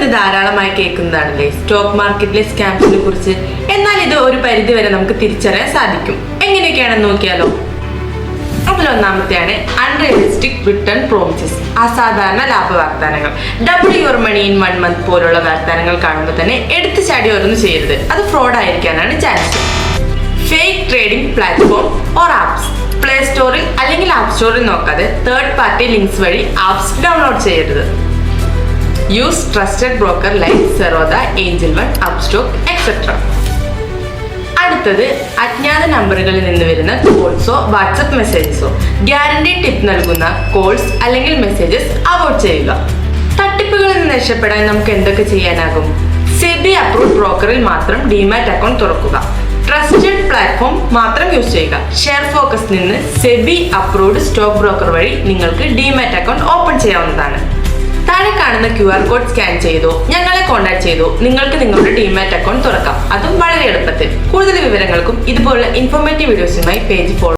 ഇത് ധാരാളമായി കേൾക്കുന്നതാണല്ലേ സ്റ്റോക്ക് മാർക്കറ്റിലെ സ്കാംസിനെ കുറിച്ച്. എന്നാൽ ഇത് ഒരു പരിധി വരെ നമുക്ക് തിരിച്ചറിയാൻ സാധിക്കും. എങ്ങനെയൊക്കെയാണെന്ന് നോക്കിയാലോ. അതിലൊന്നാമത്തെയാണ് അൺറിയലിസ്റ്റിക് റിട്ടേൺ പ്രോമിസസ്, അസാധാരണ ലാഭ വാഗ്ദാനങ്ങൾ. Double your money in 1 month പോലുള്ള വാഗ്ദാനങ്ങൾ കാണുമ്പോൾ തന്നെ എടുത്തു ചാടി ഓരോന്നും ചെയ്യരുത്, അത് ഫ്രോഡ് ആയിരിക്കാനാണ് chance. Fake trading platform or apps. Play സ്റ്റോറിൽ അല്ലെങ്കിൽ ആപ്പ് സ്റ്റോറിൽ നോക്കാതെ തേർഡ് പാർട്ടി ലിങ്ക്സ് വഴി ആപ്സ് ഡൗൺലോഡ് ചെയ്യരുത്. Use trusted broker like Zerodha, Angel One, Upstox etcetera. അടുത്തത് അജ്ഞാത നമ്പറുകളിൽ നിന്ന് വരുന്ന കോൾസോ വാട്സപ്പ് മെസ്സേജസോ. ഗ്യാരണ്ടി ടിപ്പ് നൽകുന്ന കോൾസ് അല്ലെങ്കിൽ മെസ്സേജസ് അവോയ്ഡ് ചെയ്യുക. തട്ടിപ്പുകളിൽ നിന്ന് രക്ഷപ്പെടാൻ നമുക്ക് എന്തൊക്കെ ചെയ്യാനാകും? സെബി അപ്രൂവ്ഡ് ബ്രോക്കറിൽ മാത്രം ഡിമാറ്റ് അക്കൗണ്ട് തുറക്കുക. ട്രസ്റ്റഡ് പ്ലാറ്റ്ഫോം മാത്രം യൂസ് ചെയ്യുക. ഷെയർ ഫോക്കസിൽ നിന്ന് സെബി അപ്രൂവ്ഡ് സ്റ്റോക്ക് ബ്രോക്കർ വഴി നിങ്ങൾക്ക് ഡിമാറ്റ് അക്കൗണ്ട് ഓപ്പൺ ചെയ്യാവുന്നതാണ്. താഴെ കാണുന്ന QR കോഡ് സ്കാൻ ചെയ്തോ ഞങ്ങളെ കോൺടാക്ട് ചെയ്തോ നിങ്ങൾക്ക് നിങ്ങളുടെ ഡിമാറ്റ് അക്കൗണ്ട് തുറക്കാം, അതും വളരെ എളുപ്പത്തിൽ. കൂടുതൽ വിവരങ്ങൾക്കും ഇതുപോലുള്ള ഇൻഫോർമേറ്റീവ് വീഡിയോസുമായി പേജ് ഫോളോ